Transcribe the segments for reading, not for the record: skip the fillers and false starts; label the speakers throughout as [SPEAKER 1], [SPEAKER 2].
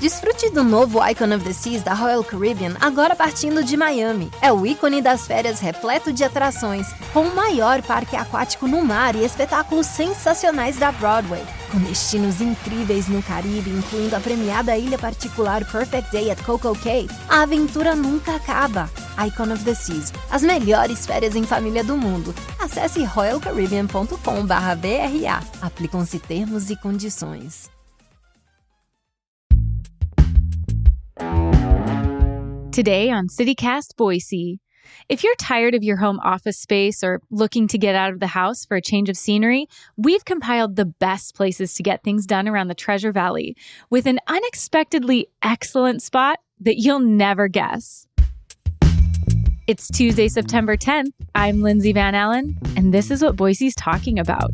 [SPEAKER 1] Desfrute do novo Icon of the Seas da Royal Caribbean agora partindo de Miami. É o ícone das férias repleto de atrações, com o maior parque aquático no mar e espetáculos sensacionais da Broadway. Com destinos incríveis no Caribe, incluindo a premiada ilha particular Perfect Day at Coco Cay, a aventura nunca acaba. Icon of the Seas, as melhores férias em família do mundo. Acesse royalcaribbean.com/BRA. Aplicam-se termos e condições.
[SPEAKER 2] Today on CityCast Boise. If you're tired of your home office space or looking to get out of the house for a change of scenery, we've compiled the best places to get things done around the Treasure Valley with an unexpectedly excellent spot that you'll never guess. It's Tuesday, September 10th. I'm Lindsay Van Allen, and this is what Boise's talking about.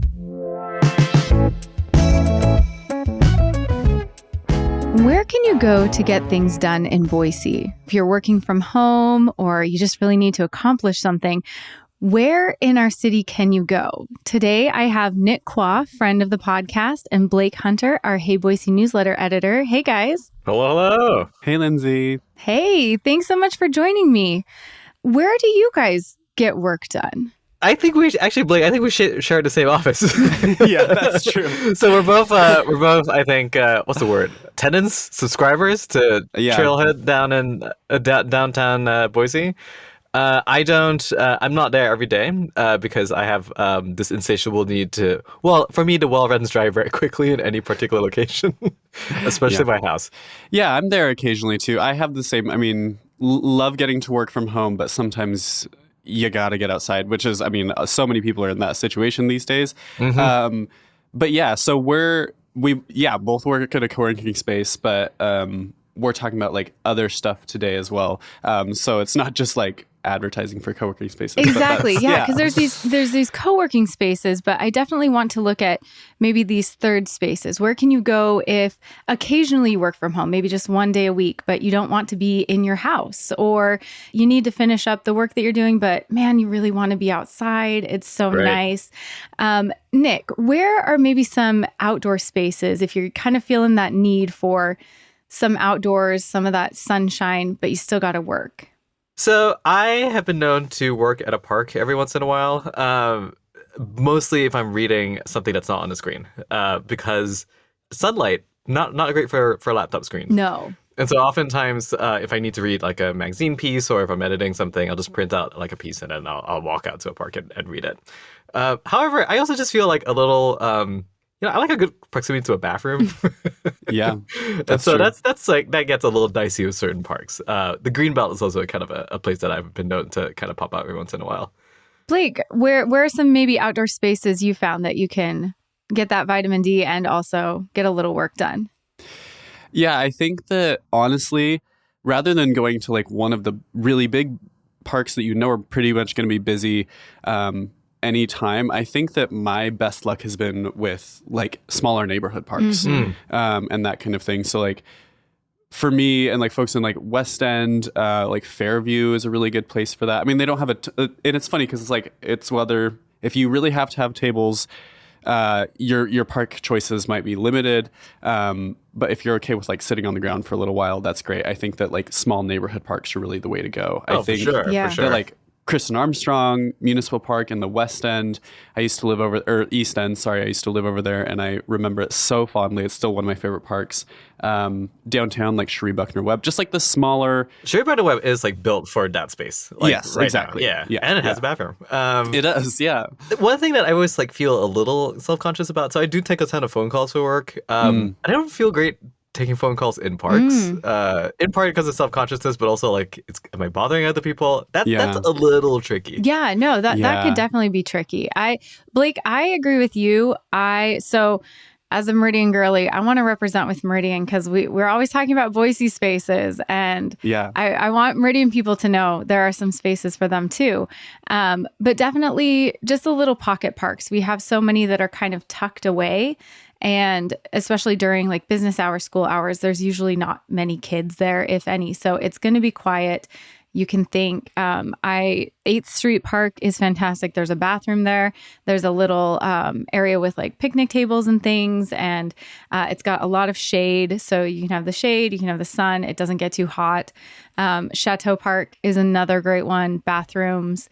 [SPEAKER 2] Where can you go to get things done in Boise? If you're working from home or you just really need to accomplish something, where in our city can you go? Today, I have Nick Qua, friend of the podcast, and Blake Hunter, our Hey Boise newsletter editor. Hey, guys.
[SPEAKER 3] Hello, hello.
[SPEAKER 4] Hey, Lindsay.
[SPEAKER 2] Hey, thanks so much for joining me. Where do you guys get work done?
[SPEAKER 3] I think we actually, Blake. I think we share the same office.
[SPEAKER 4] Yeah, that's true.
[SPEAKER 3] So we're both. I think. What's the word? Tenants, subscribers to Trailhead down in downtown Boise. I don't. I'm not there every day because I have this insatiable need to. Well, for me, the well runs dry very quickly in any particular location, especially my house.
[SPEAKER 4] Yeah, I'm there occasionally too. I have the same. I mean, love getting to work from home, but sometimes you got to get outside, which is, I mean, so many people are in that situation these days. Mm-hmm. But yeah, so we both work at a co-working space, but we're talking about like other stuff today as well. So it's not just like advertising for co-working spaces.
[SPEAKER 2] Exactly. Yeah, because there's these co-working spaces, but I definitely want to look at maybe these third spaces. Where can you go if occasionally you work from home, maybe just one day a week, but you don't want to be in your house, or you need to finish up the work that you're doing, but man, you really want to be outside. It's so nice. Nick, where are maybe some outdoor spaces if you're kind of feeling that need for some outdoors, some of that sunshine, but you still got to work?
[SPEAKER 3] So I have been known to work at a park every once in a while, mostly if I'm reading something that's not on the screen, because sunlight, not great for a laptop screen.
[SPEAKER 2] No.
[SPEAKER 3] And so oftentimes, if I need to read like a magazine piece or if I'm editing something, I'll just print out like a piece and then I'll walk out to a park and read it. However, I also just feel like a little... I like a good proximity to a bathroom.
[SPEAKER 4] Yeah.
[SPEAKER 3] And so that's like, that gets a little dicey with certain parks. The Greenbelt is also kind of a place that I've been known to kind of pop out every once in a while.
[SPEAKER 2] Blake, where are some maybe outdoor spaces you found that you can get that vitamin D and also get a little work done?
[SPEAKER 4] Yeah, I think that honestly, rather than going to like one of the really big parks that you know are pretty much going to be busy, anytime, I think that my best luck has been with like smaller neighborhood parks and that kind of thing. So like for me and like folks in like West End, like Fairview is a really good place for that. I mean, they don't have and it's funny because it's whether if you really have to have tables, your park choices might be limited. But if you're okay with like sitting on the ground for a little while, that's great. I think that like small neighborhood parks are really the way to go. I think
[SPEAKER 3] for sure.
[SPEAKER 4] That, like Kristen Armstrong Municipal Park in the West End. East End, sorry. I used to live over there and I remember it so fondly. It's still one of my favorite parks. Downtown, like Cherie Buckner Webb, just like the smaller...
[SPEAKER 3] Cherie Buckner Webb is like built for that space. Like,
[SPEAKER 4] yes,
[SPEAKER 3] right
[SPEAKER 4] exactly.
[SPEAKER 3] Now. Yeah, and it has a bathroom.
[SPEAKER 4] It does, yeah.
[SPEAKER 3] One thing that I always like feel a little self-conscious about, so I do take a ton of phone calls for work. I don't feel great taking phone calls in parks, in part because of self-consciousness, but also like, am I bothering other people? That's a little tricky.
[SPEAKER 2] Yeah, no, that could definitely be tricky. Blake, I agree with you. So as a Meridian girly, I want to represent with Meridian because we're always talking about Boise spaces, and I want Meridian people to know there are some spaces for them too. But definitely just the little pocket parks. We have so many that are kind of tucked away. And especially during like business hours, school hours, there's usually not many kids there, if any. So it's going to be quiet. you can think. 8th Street Park is fantastic. There's a bathroom there. There's a little area with like picnic tables and things. And it's got a lot of shade. So you can have the shade, you can have the sun. It doesn't get too hot. Chateau Park is another great one. Bathrooms.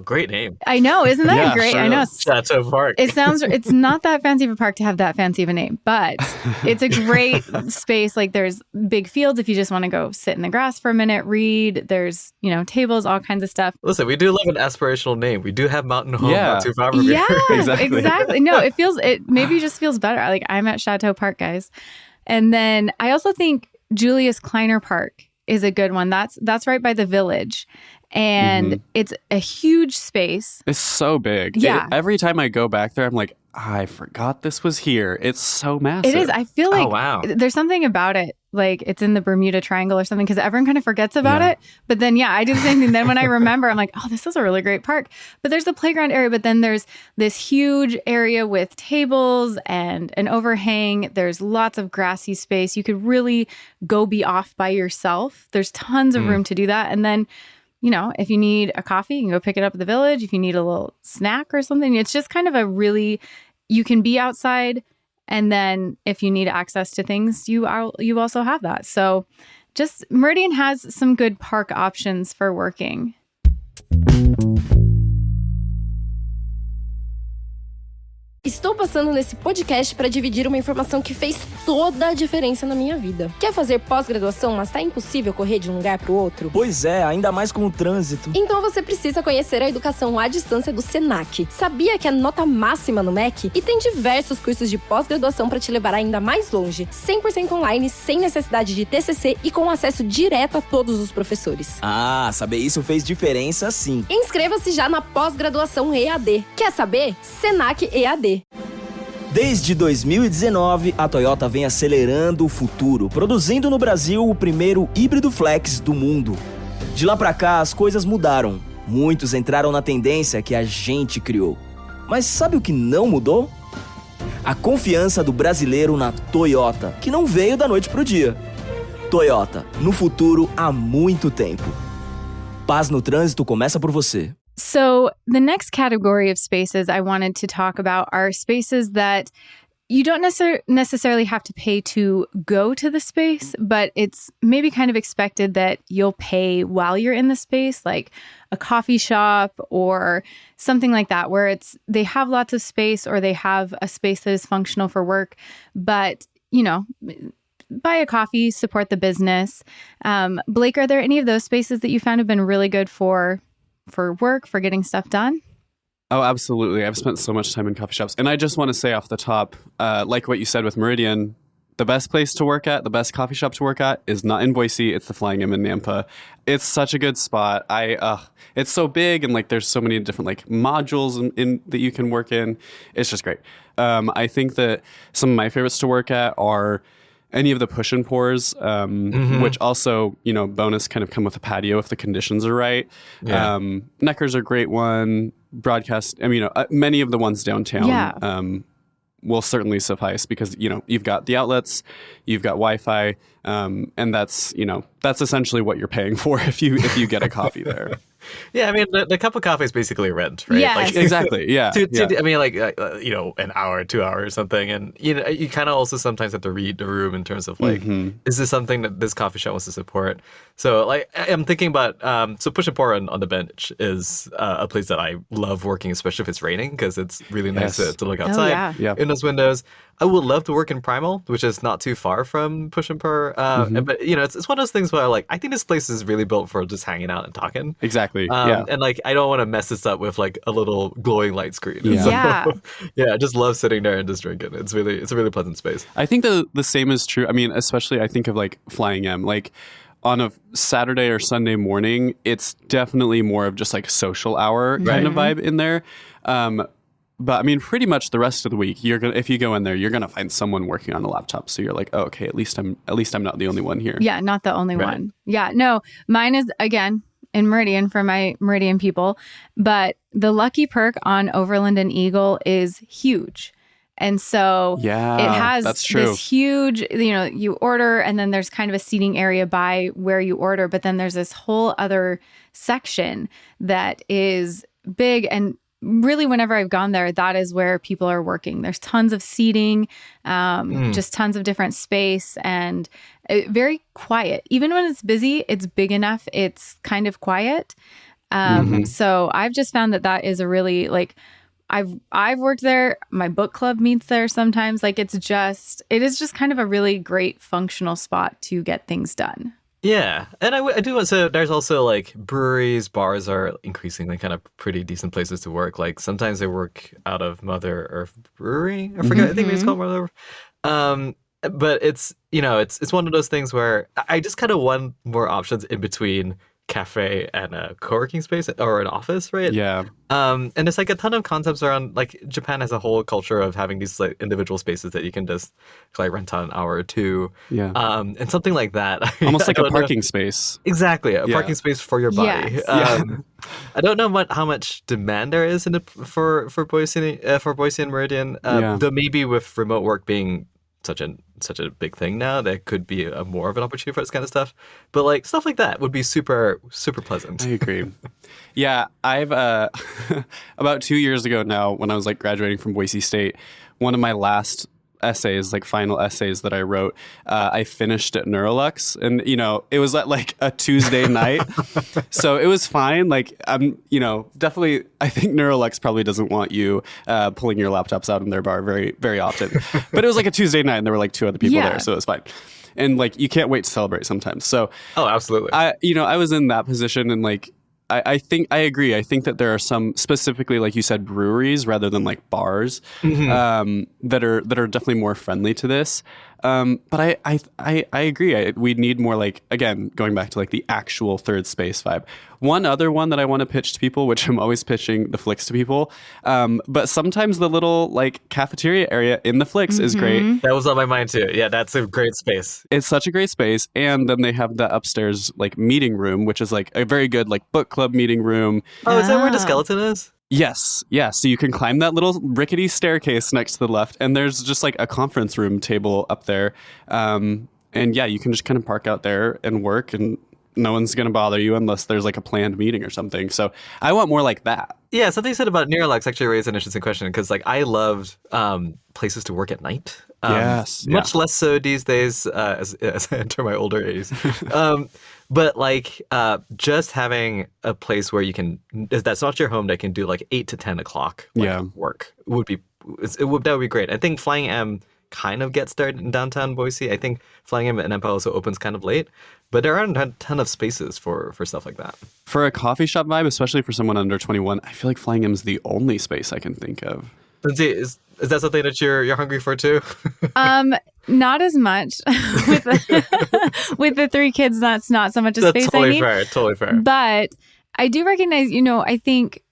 [SPEAKER 3] Great name.
[SPEAKER 2] I know. Isn't that great?
[SPEAKER 4] Sure.
[SPEAKER 2] I know.
[SPEAKER 3] Chateau Park.
[SPEAKER 2] It's not that fancy of a park to have that fancy of a name, but it's a great space. Like there's big fields if you just want to go sit in the grass for a minute, read. There's, tables, all kinds of stuff.
[SPEAKER 3] Listen, we do love an aspirational name. We do have Mountain Home not too far from here.
[SPEAKER 2] Yeah,
[SPEAKER 4] Exactly.
[SPEAKER 2] No, it maybe just feels better. Like I'm at Chateau Park, guys. And then I also think Julius Kleiner Park is a good one. That's right by the Village. And it's a huge space.
[SPEAKER 4] It's so big.
[SPEAKER 2] Yeah.
[SPEAKER 4] Every time I go back there, I'm like, I forgot this was here. It's so massive.
[SPEAKER 2] It is. I feel like
[SPEAKER 3] wow.
[SPEAKER 2] there's something about it. Like it's in the Bermuda Triangle or something because everyone kind of forgets about it. But then, I do the same thing. Then when I remember, I'm like, oh, this is a really great park. But there's the playground area. But then there's this huge area with tables and an overhang. There's lots of grassy space. You could really go be off by yourself. There's tons of room to do that. And then, if you need a coffee, you can go pick it up at the Village. If you need a little snack or something, it's just kind of you can be outside. And then if you need access to things, you also have that. So just Meridian has some good park options for working.
[SPEAKER 5] Estou passando nesse podcast para dividir uma informação que fez toda a diferença na minha vida. Quer fazer pós-graduação, mas tá impossível correr de um lugar pro outro?
[SPEAKER 6] Pois é, ainda mais com o trânsito.
[SPEAKER 5] Então você precisa conhecer a educação à distância do Senac. Sabia que é nota máxima no MEC? E tem diversos cursos de pós-graduação para te levar ainda mais longe. 100% online, sem necessidade de TCC e com acesso direto a todos os professores.
[SPEAKER 6] Ah, saber isso fez diferença sim.
[SPEAKER 5] Inscreva-se já na pós-graduação EAD. Quer saber? Senac EAD.
[SPEAKER 6] Desde 2019, a Toyota vem acelerando o futuro, produzindo no Brasil o primeiro híbrido flex do mundo. De lá pra cá, as coisas mudaram. Muitos entraram na tendência que a gente criou. Mas sabe o que não mudou? A confiança do brasileiro na Toyota, que não veio da noite pro dia. Toyota, no futuro há muito tempo. Paz no trânsito começa por você.
[SPEAKER 2] So the next category of spaces I wanted to talk about are spaces that you don't necessarily have to pay to go to the space, but it's maybe kind of expected that you'll pay while you're in the space, like a coffee shop or something like that, where they have lots of space or they have a space that is functional for work, but, buy a coffee, support the business. Blake, are there any of those spaces that you found have been really good for work, for getting stuff done?
[SPEAKER 4] Oh, absolutely. I've spent so much time in coffee shops. And I just want to say off the top, like what you said with Meridian, the best place to work at, the best coffee shop to work at is not in Boise. It's the Flying M in Nampa. It's such a good spot. It's so big and there's so many different modules in that you can work in. It's just great. I think that some of my favorites to work at are any of the push and pours, which also, bonus kind of come with a patio if the conditions are right. Yeah. Necker's a great one. Broadcast, many of the ones downtown will certainly suffice because, you've got the outlets, you've got Wi-Fi, and that's essentially what you're paying for if you get a coffee there.
[SPEAKER 3] Yeah, I mean, the cup of coffee is basically rent, right?
[SPEAKER 2] Yes.
[SPEAKER 4] Exactly, yeah.
[SPEAKER 3] I mean, an hour, 2 hours or something. And, you kind of also sometimes have to read the room in terms of, is this something that this coffee shop wants to support? So, I'm thinking about, so Push and Pour on the Bench is a place that I love working, especially if it's raining, because it's really nice to look outside in those windows. I would love to work in Primal, which is not too far from Push and Pour. But, it's one of those things where I think this place is really built for just hanging out and talking.
[SPEAKER 4] Exactly.
[SPEAKER 3] And I don't want to mess this up with a little glowing light screen.
[SPEAKER 2] Yeah.
[SPEAKER 3] I just love sitting there and just drinking. It's a really pleasant space.
[SPEAKER 4] I think the same is true. I mean, especially I think of Flying M. On a Saturday or Sunday morning, it's definitely more of just social hour kind of vibe in there. But I mean, pretty much the rest of the week, if you go in there, you're gonna find someone working on a laptop. So you're like, oh, okay, at least I'm not the only one here.
[SPEAKER 2] Yeah, not the only one. Yeah, no, mine is again in Meridian for my Meridian people, but the Lucky Perk on Overland and Eagle is huge. And so it has this huge, you order and then there's kind of a seating area by where you order, but then there's this whole other section that is big. And really, whenever I've gone there, that is where people are working. There's tons of seating, just tons of different space, and very quiet. Even when it's busy, it's big enough. It's kind of quiet. So I've just found that is a really I've worked there. My book club meets there sometimes. It is just kind of a really great functional spot to get things done.
[SPEAKER 3] Yeah, and I do want to. There's also breweries, bars are increasingly kind of pretty decent places to work. Sometimes they work out of Mother Earth Brewery. I forget. I think it's called Mother Earth. But it's it's one of those things where I just kind of want more options in between cafe and a co-working space or an office, right?
[SPEAKER 4] Yeah.
[SPEAKER 3] And there's a ton of concepts around Japan has a whole culture of having these individual spaces that you can just rent out an hour or two.
[SPEAKER 4] Yeah.
[SPEAKER 3] And something like that.
[SPEAKER 4] Almost like a parking space.
[SPEAKER 3] Exactly, a parking space for your body.
[SPEAKER 2] Yes.
[SPEAKER 3] I don't know how much demand there is for Boise and Meridian. Though maybe with remote work being such a big thing now, there could be more of an opportunity for this kind of stuff. But stuff like that would be super, super pleasant.
[SPEAKER 4] I agree. Yeah, I've about 2 years ago now, when I was graduating from Boise State, one of my last essays, final essays that I wrote, I finished at Neurolux, and it was at a Tuesday night, so it was fine. I'm definitely, I think Neurolux probably doesn't want you pulling your laptops out in their bar very, very often, but it was a Tuesday night and there were 2 other people there, so it was fine. And you can't wait to celebrate sometimes. So
[SPEAKER 3] absolutely.
[SPEAKER 4] I was in that position, and I think I agree. I think that there are some, specifically, like you said, breweries rather than bars, that are definitely more friendly to this. But I agree. We need more again, going back to the actual third space vibe. One other one that I want to pitch to people, which I'm always pitching the Flicks to people, but sometimes the little cafeteria area in the Flicks is great.
[SPEAKER 3] That was on my mind too. Yeah, that's a great space.
[SPEAKER 4] It's such a great space. And then they have the upstairs meeting room, which is a very good book club meeting room.
[SPEAKER 3] Oh, is that where the skeleton is?
[SPEAKER 4] Yes. Yeah. So you can climb that little rickety staircase next to the left, and there's just a conference room table up there. And yeah, you can just kind of park out there and work, and no one's going to bother you unless there's a planned meeting or something. So I want more like that.
[SPEAKER 3] Yeah, something you said about Neurolux actually raised an interesting question, because I loved places to work at night.
[SPEAKER 4] Yes.
[SPEAKER 3] Much less so these days as I enter my older age. But just having a place where you can, that's not your home, that can do 8 to 10 o'clock work that would be great. I think Flying M kind of gets started in downtown Boise. I think Flying M and Empire also opens kind of late, but there aren't a ton of spaces for stuff like that.
[SPEAKER 4] For a coffee shop vibe, especially for someone under 21, I feel like Flying M is the only space I can think of.
[SPEAKER 3] Lindsay, is that something that you're hungry for too?
[SPEAKER 2] Not as much with the 3 kids. That's not so much a space
[SPEAKER 3] totally
[SPEAKER 2] I need.
[SPEAKER 3] Totally fair.
[SPEAKER 2] But I do recognize, I think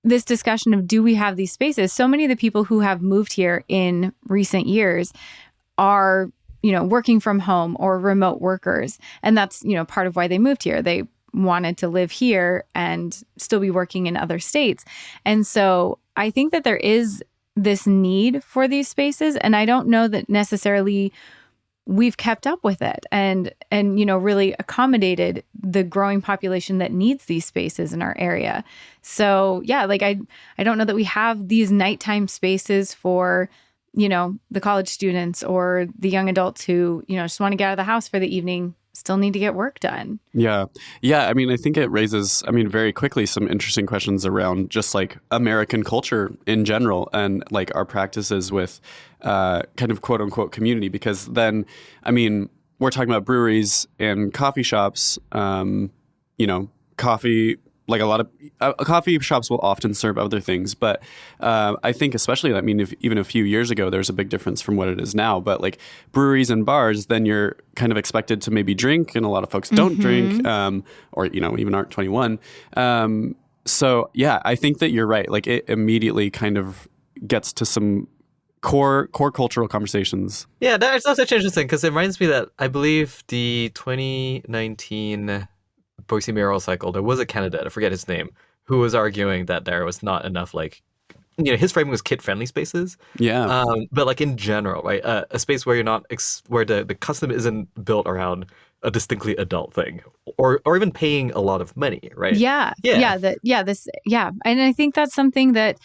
[SPEAKER 2] this discussion of, do we have these spaces? So many of the people who have moved here in recent years are, working from home or remote workers, and that's part of why they moved here. They wanted to live here and still be working in other states, and so I think that there is this need for these spaces, and I don't know that necessarily we've kept up with it and really accommodated the growing population that needs these spaces in our area. So yeah, I don't know that we have these nighttime spaces for the college students or the young adults who just want to get out of the house for the evening, still need to get work done.
[SPEAKER 4] Yeah. I mean, I think it raises, very quickly, some interesting questions around just American culture in general, and our practices with kind of quote unquote community. Because then, we're talking about breweries and coffee shops. Coffee, a lot of coffee shops will often serve other things, but I think especially, even a few years ago, there's a big difference from what it is now. But breweries and bars, then you're kind of expected to maybe drink, and a lot of folks don't drink, or even aren't 21. So yeah, I think that you're right. It immediately kind of gets to some core cultural conversations.
[SPEAKER 3] Yeah, that's such interesting, because it reminds me that I believe the 2019 Boise mayoral cycle, there was a candidate, I forget his name, who was arguing that there was not enough his framing was kid-friendly spaces.
[SPEAKER 4] Yeah.
[SPEAKER 3] But like in general, right, a space where you're not where the custom isn't built around a distinctly adult thing, or even paying a lot of money, right?
[SPEAKER 2] Yeah. And I think that's something that,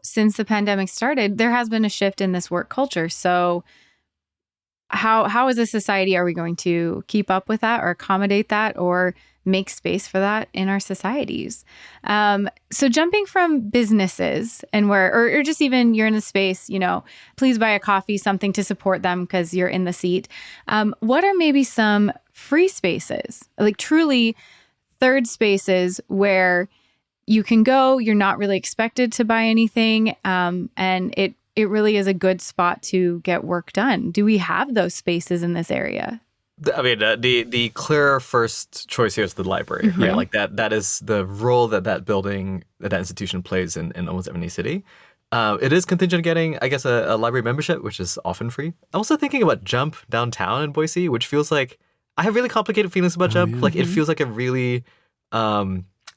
[SPEAKER 2] since the pandemic started, there has been a shift in this work culture. So how as a society are we going to keep up with that or accommodate that or make space for that in our societies? So jumping from businesses and or just even you're in the space, please buy a coffee, something to support them because you're in the seat. What are maybe some free spaces, like truly third spaces where you can go, you're not really expected to buy anything, and it really is a good spot to get work done? Do we have those spaces in this area?
[SPEAKER 3] I mean, the clear first choice here is the library, right? Like that is the role that building, that institution plays in almost every city. It is contingent on getting, I guess, a library membership, which is often free. I'm also thinking about Jump downtown in Boise, which feels like, I have really complicated feelings about Jump. Yeah. Like it feels like a really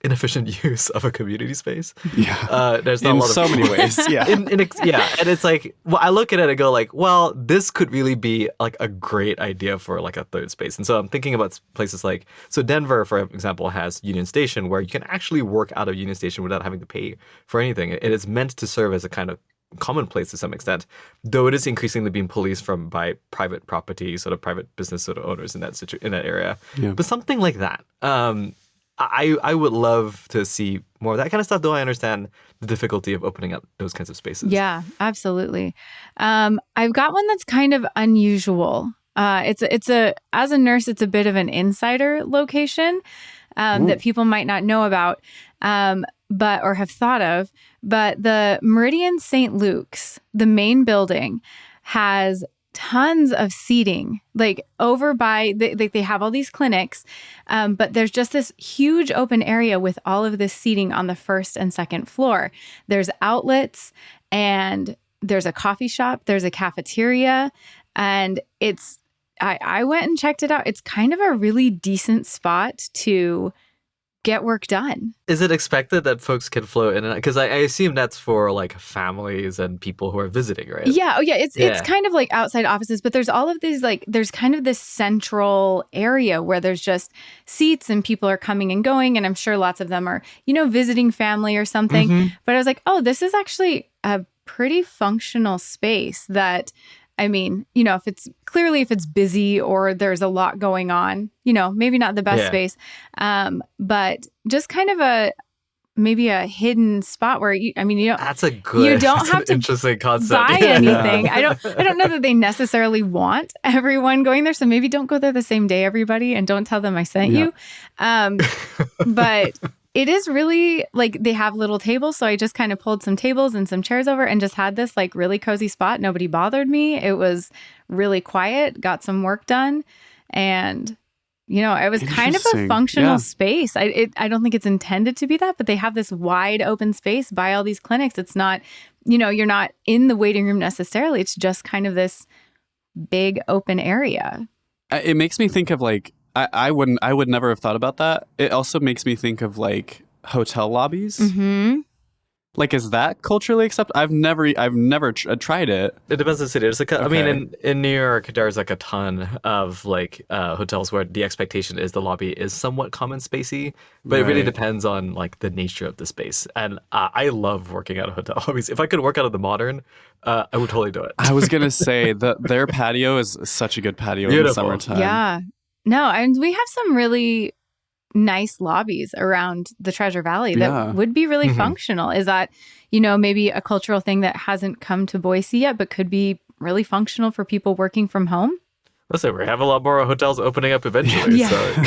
[SPEAKER 3] inefficient use of a community space.
[SPEAKER 4] Yeah,
[SPEAKER 3] there's not
[SPEAKER 4] in
[SPEAKER 3] a lot of
[SPEAKER 4] so many ways. Yeah,
[SPEAKER 3] and it's like, well, I look at it and go like, well, this could really be like a great idea for like a third space. And so I'm thinking about places like, so Denver, for example, has Union Station, where you can actually work out of Union Station without having to pay for anything. It is meant to serve as a kind of commonplace to some extent, though it is increasingly being policed by private property, sort of private business sort of owners in that area. Yeah. But something like that. I would love to see more of that kind of stuff, though I understand the difficulty of opening up those kinds of spaces.
[SPEAKER 2] Yeah, absolutely. I've got one that's kind of unusual. As a nurse, it's a bit of an insider location that people might not know about, or have thought of. But the Meridian St. Luke's, the main building, has tons of seating, like over by, they have all these clinics, but there's just this huge open area with all of this seating on the first and second floor. There's outlets and there's a coffee shop, there's a cafeteria, and I went and checked it out. It's kind of a really decent spot to get work done.
[SPEAKER 3] Is it expected that folks can flow in and out? Because I assume that's for like families and people who are visiting, right?
[SPEAKER 2] Yeah. Oh, yeah. It's kind of like outside offices, but there's all of these, like, there's kind of this central area where there's just seats and people are coming and going. And I'm sure lots of them are, visiting family or something. Mm-hmm. But I was like, oh, this is actually a pretty functional space that, I mean, if it's busy or there's a lot going on, maybe not the best space, but just kind of maybe a hidden spot where you don't.
[SPEAKER 3] That's you don't have to interesting concept.
[SPEAKER 2] Buy anything. I don't know that they necessarily want everyone going there, so maybe don't go there the same day, everybody, and don't tell them I sent you. But it is really like they have little tables. So I just kind of pulled some tables and some chairs over and just had this like really cozy spot. Nobody bothered me. It was really quiet, got some work done. And, it was kind of a functional space. I don't think it's intended to be that, but they have this wide open space by all these clinics. It's not, you're not in the waiting room necessarily. It's just kind of this big open area.
[SPEAKER 4] It makes me think of like, I would never have thought about that. It also makes me think of like hotel lobbies. Mm-hmm. Like, is that culturally accepted? I've never tried it.
[SPEAKER 3] It depends on the city. There's I mean, in New York, there's like a ton of like hotels where the expectation is the lobby is somewhat common spacey, but it really depends on like the nature of the space. And I love working out of hotel lobbies. If I could work out of the Modern, I would totally do it.
[SPEAKER 4] I was gonna say their patio is such a good patio in the summertime.
[SPEAKER 2] Yeah. No, and we have some really nice lobbies around the Treasure Valley that would be really functional. Is that, maybe a cultural thing that hasn't come to Boise yet, but could be really functional for people working from home?
[SPEAKER 3] Listen, we have a lot more hotels opening up eventually.
[SPEAKER 2] Yeah.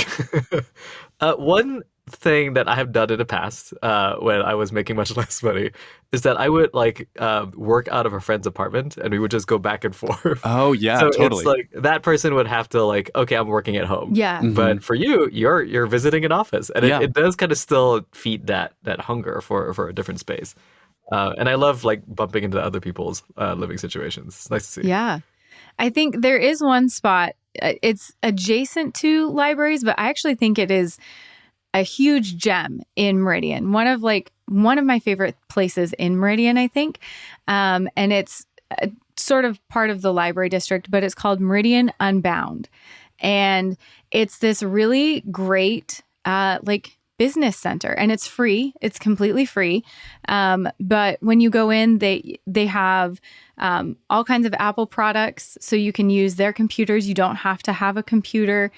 [SPEAKER 3] So. One thing that I have done in the past when I was making much less money is that I would like work out of a friend's apartment and we would just go back and forth.
[SPEAKER 4] Oh yeah,
[SPEAKER 3] so
[SPEAKER 4] totally.
[SPEAKER 3] It's like that person would have to like, okay, I'm working at home.
[SPEAKER 2] Yeah. Mm-hmm.
[SPEAKER 3] But for you're visiting an office, and it does kind of still feed that hunger for a different space. And I love like bumping into other people's living situations. It's nice to see.
[SPEAKER 2] Yeah. I think there is one spot. It's adjacent to libraries, but I actually think it is a huge gem in Meridian. One of my favorite places in Meridian, I think. And it's sort of part of the library district, but it's called Meridian Unbound. And it's this really great, business center, and it's free. It's completely free. But when you go in, they have all kinds of Apple products, so you can use their computers. You don't have to have a computer.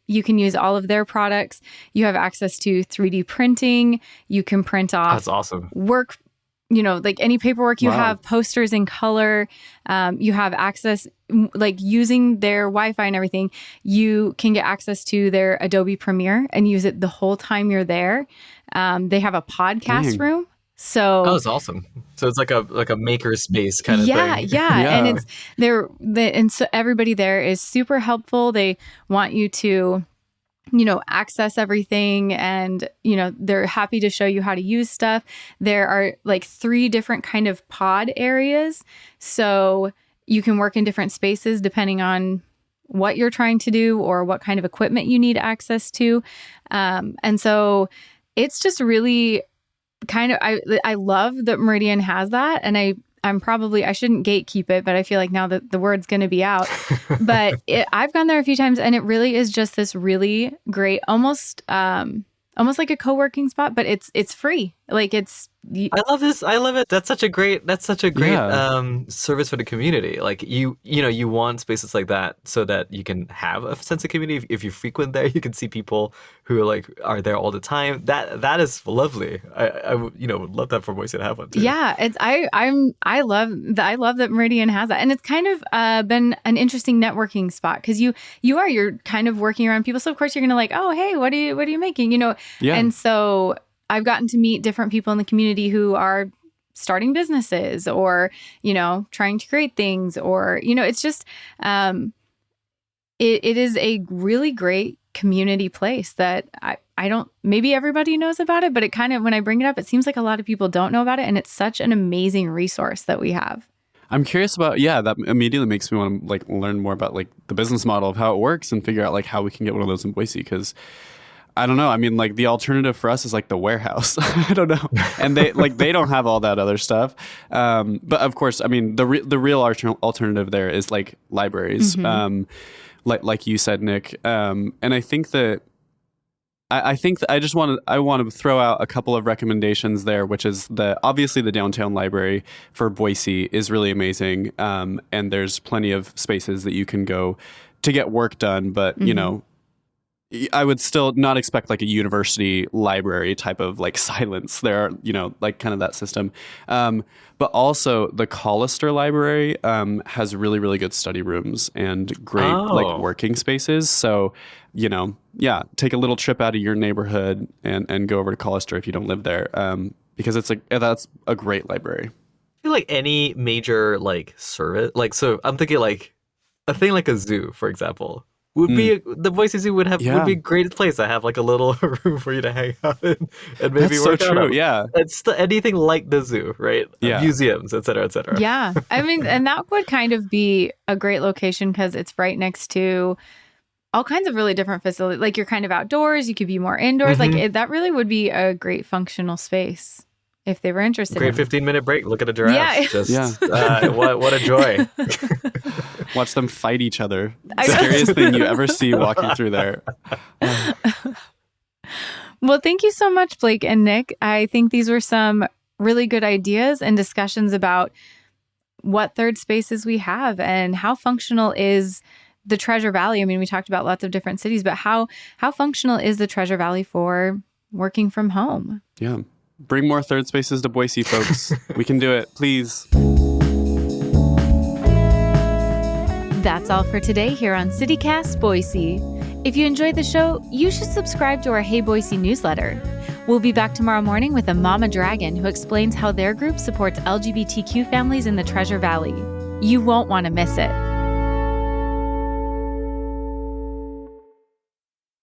[SPEAKER 2] You can use all of their products. You have access to 3D printing. You can print off
[SPEAKER 3] That's awesome.
[SPEAKER 2] work, like any paperwork you have, posters in color. You have access, like using their Wi-Fi and everything. You can get access to their Adobe Premiere and use it the whole time you're there. They have a podcast room. So
[SPEAKER 3] that's awesome. So it's like a maker space kind of thing.
[SPEAKER 2] Yeah. And and so everybody there is super helpful. They want you to access everything, and, they're happy to show you how to use stuff. There are like 3 different kind of pod areas. So you can work in different spaces depending on what you're trying to do or what kind of equipment you need access to. And so it's just really kind of, I love that Meridian has that. And I shouldn't gatekeep it, but I feel like now that the word's going to be out. But I've gone there a few times, and it really is just this really great, almost like a co-working spot, but it's free. Like
[SPEAKER 3] I love this. I love it. That's such a great service for the community. Like you want spaces like that so that you can have a sense of community. If you frequent there, you can see people who are there all the time. That is lovely. I would love that for Boise to have one too.
[SPEAKER 2] Yeah, I love that Meridian has that, and it's kind of been an interesting networking spot because you're kind of working around people. So of course you're gonna oh, hey, what are you making? Yeah. And so I've gotten to meet different people in the community who are starting businesses or, trying to create things, or, it's just, it is a really great community place that I don't, maybe everybody knows about it, but it kind of, when I bring it up, it seems like a lot of people don't know about it. And it's such an amazing resource that we have.
[SPEAKER 4] I'm curious about, that immediately makes me want to learn more about the business model of how it works and figure out how we can get one of those in Boise, because I don't know. I mean, the alternative for us is the warehouse. I don't know. And they don't have all that other stuff. But of course, I mean, the real alternative there is libraries.
[SPEAKER 2] Mm-hmm.
[SPEAKER 4] Like you said, Nick. And I think that I want to throw out a couple of recommendations there, which is obviously the downtown library for Boise is really amazing. And there's plenty of spaces that you can go to get work done, but
[SPEAKER 2] mm-hmm.
[SPEAKER 4] I would still not expect a university library type of silence there, kind of that system. But also the Collister Library has really, really good study rooms and great working spaces. So, take a little trip out of your neighborhood and go over to Collister if you don't live there, because that's a great library.
[SPEAKER 3] I feel like any major service, so I'm thinking a thing like a zoo, for example. Would be the Boise Zoo would be a great place to have a little room for you to hang out in and maybe
[SPEAKER 4] That's
[SPEAKER 3] work
[SPEAKER 4] so
[SPEAKER 3] out.
[SPEAKER 4] True. Yeah,
[SPEAKER 3] it's anything like the zoo, right?
[SPEAKER 4] Yeah.
[SPEAKER 3] Museums, et cetera, et cetera.
[SPEAKER 2] Yeah, I mean, and that would kind of be a great location because it's right next to all kinds of really different facilities. You're kind of outdoors, you could be more indoors.
[SPEAKER 3] Mm-hmm.
[SPEAKER 2] That really would be a great functional space if they were interested.
[SPEAKER 3] Great 15-minute break. Look at a giraffe.
[SPEAKER 2] Yeah.
[SPEAKER 3] What a joy.
[SPEAKER 4] Watch them fight each other. Scariest thing you ever see walking through there.
[SPEAKER 2] Well, thank you so much, Blake and Nick. I think these were some really good ideas and discussions about what third spaces we have and how functional is the Treasure Valley. I mean, we talked about lots of different cities, but how functional is the Treasure Valley for working from home?
[SPEAKER 4] Yeah. Bring more third spaces to Boise, folks. We can do it, please.
[SPEAKER 2] That's all for today here on CityCast Boise. If you enjoyed the show, you should subscribe to our Hey Boise newsletter. We'll be back tomorrow morning with a Mama Dragon who explains how their group supports LGBTQ families in the Treasure Valley. You won't want to miss it.